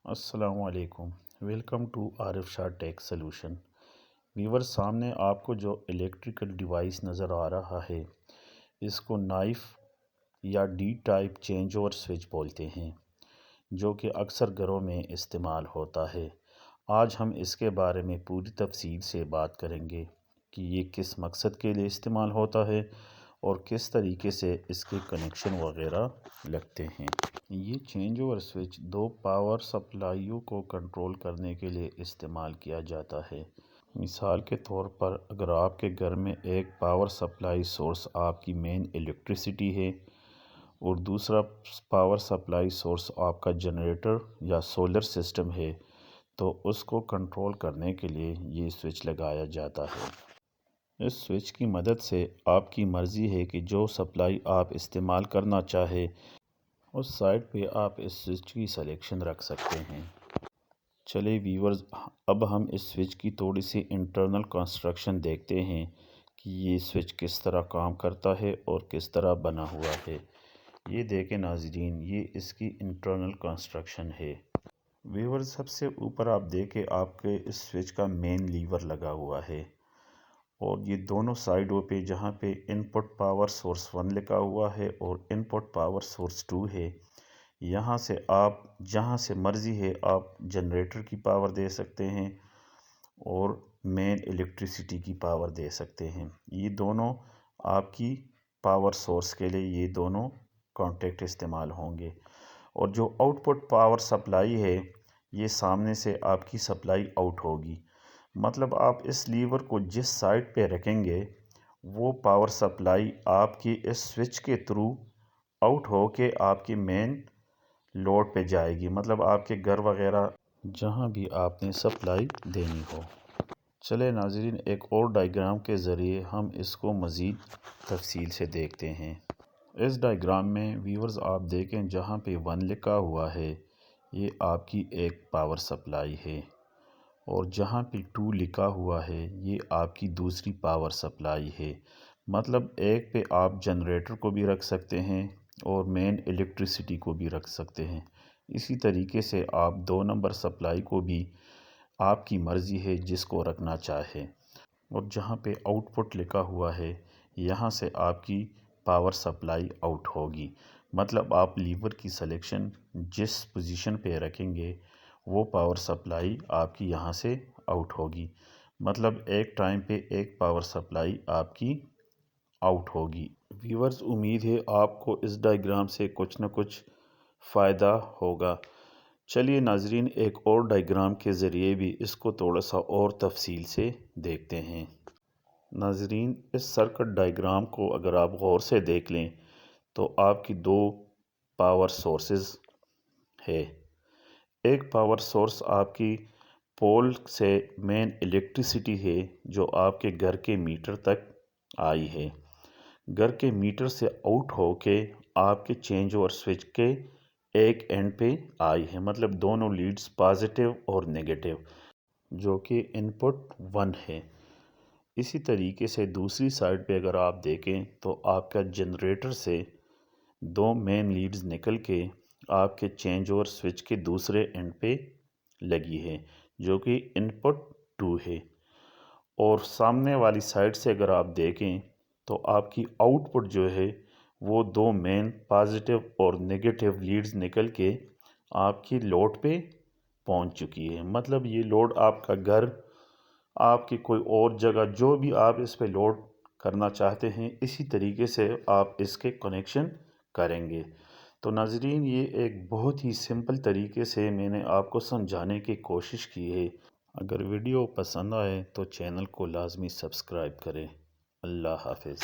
السلام علیکم، welcome to Arif Shah tech solution. Viewer سامنے آپ کو جو الیکٹریکل ڈیوائس نظر آ رہا ہے اس کو نائف یا D type change over switch بولتے ہیں، جو کہ اکثر گھروں میں استعمال ہوتا ہے۔ آج ہم اس کے بارے میں پوری تفصیل سے بات کریں گے کہ یہ کس مقصد کے لیے استعمال ہوتا ہے اور کس طریقے سے اس کے کنیکشن وغیرہ لگتے ہیں۔ یہ چینج اوور سوئچ دو پاور سپلائیوں کو کنٹرول کرنے کے لیے استعمال کیا جاتا ہے۔ مثال کے طور پر اگر آپ کے گھر میں ایک پاور سپلائی سورس آپ کی مین الیکٹریسٹی ہے اور دوسرا پاور سپلائی سورس آپ کا جنریٹر یا سولر سسٹم ہے، تو اس کو کنٹرول کرنے کے لیے یہ سوئچ لگایا جاتا ہے۔ اس سوئچ کی مدد سے آپ کی مرضی ہے کہ جو سپلائی آپ استعمال کرنا چاہے اس سائٹ پہ آپ اس سوئچ کی سلیکشن رکھ سکتے ہیں۔ چلے ویورز، اب ہم اس سوئچ کی تھوڑی سی انٹرنل کنسٹرکشن دیکھتے ہیں کہ یہ سوئچ کس طرح کام کرتا ہے اور کس طرح بنا ہوا ہے۔ یہ دیکھیں ناظرین، یہ اس کی انٹرنل کنسٹرکشن ہے۔ ویورز، سب سے اوپر آپ دیکھیں آپ کے اس سوئچ کا مین لیور لگا ہوا ہے اور یہ دونوں سائڈوں پہ جہاں پہ ان پٹ پاور سورس 1 لکھا ہوا ہے اور ان پٹ پاور سورس 2 ہے، یہاں سے آپ جہاں سے مرضی ہے آپ جنریٹر کی پاور دے سکتے ہیں اور مین الیکٹریسٹی کی پاور دے سکتے ہیں۔ یہ دونوں آپ کی پاور سورس کے لیے یہ دونوں کانٹیکٹ استعمال ہوں گے، اور جو آؤٹ پٹ پاور سپلائی ہے یہ سامنے سے آپ کی سپلائی آؤٹ ہوگی۔ مطلب آپ اس لیور کو جس سائڈ پہ رکھیں گے وہ پاور سپلائی آپ کی اس سوئچ کے تھرو آؤٹ ہو کے آپ کی مین لوڈ پہ جائے گی، مطلب آپ کے گھر وغیرہ جہاں بھی آپ نے سپلائی دینی ہو۔ چلے ناظرین، ایک اور ڈائیگرام کے ذریعے ہم اس کو مزید تفصیل سے دیکھتے ہیں۔ اس ڈائیگرام میں ویورز آپ دیکھیں جہاں پہ 1 لکھا ہوا ہے یہ آپ کی ایک پاور سپلائی ہے، اور جہاں پہ 2 لکھا ہوا ہے یہ آپ کی دوسری پاور سپلائی ہے۔ مطلب ایک پہ آپ جنریٹر کو بھی رکھ سکتے ہیں اور مین الیکٹریسٹی کو بھی رکھ سکتے ہیں۔ اسی طریقے سے آپ 2 نمبر سپلائی کو بھی آپ کی مرضی ہے جس کو رکھنا چاہے، اور جہاں پہ آؤٹ پٹ لکھا ہوا ہے یہاں سے آپ کی پاور سپلائی آؤٹ ہوگی۔ مطلب آپ لیور کی سلیکشن جس پوزیشن پہ رکھیں گے وہ پاور سپلائی آپ کی یہاں سے آؤٹ ہوگی۔ مطلب ایک ٹائم پہ ایک پاور سپلائی آپ کی آؤٹ ہوگی۔ ویورز، امید ہے آپ کو اس ڈائیگرام سے کچھ نہ کچھ فائدہ ہوگا۔ چلیے ناظرین، ایک اور ڈائیگرام کے ذریعے بھی اس کو تھوڑا سا اور تفصیل سے دیکھتے ہیں۔ ناظرین، اس سرکٹ ڈائیگرام کو اگر آپ غور سے دیکھ لیں تو آپ کی 2 پاور سورسز ہے۔ ایک پاور سورس آپ کی پول سے مین الیکٹریسٹی ہے جو آپ کے گھر کے میٹر تک آئی ہے، گھر کے میٹر سے آؤٹ ہو کے آپ کے چینج اوور سوئچ کے ایک اینڈ پہ آئی ہے۔ مطلب دونوں لیڈز پازیٹیو اور نیگیٹیو، جو کہ ان پٹ 1 ہے۔ اسی طریقے سے دوسری سائڈ پہ اگر آپ دیکھیں تو آپ کا جنریٹر سے 2 مین لیڈز نکل کے آپ کے چینج اوور سوئچ کے دوسرے اینڈ پہ لگی ہے، جو کہ ان پٹ 2 ہے۔ اور سامنے والی سائڈ سے اگر آپ دیکھیں تو آپ کی آؤٹ پٹ جو ہے وہ 2 مین پازیٹیو اور نیگیٹیو لیڈز نکل کے آپ کی لوڈ پہ پہنچ چکی ہے۔ مطلب یہ لوڈ آپ کا گھر، آپ کی کوئی اور جگہ، جو بھی آپ اس پہ لوڈ کرنا چاہتے ہیں اسی طریقے سے آپ اس کے کنیکشن کریں گے۔ تو ناظرین، یہ ایک بہت ہی سمپل طریقے سے میں نے آپ کو سمجھانے کی کوشش کی ہے۔ اگر ویڈیو پسند آئے تو چینل کو لازمی سبسکرائب کریں۔ اللہ حافظ۔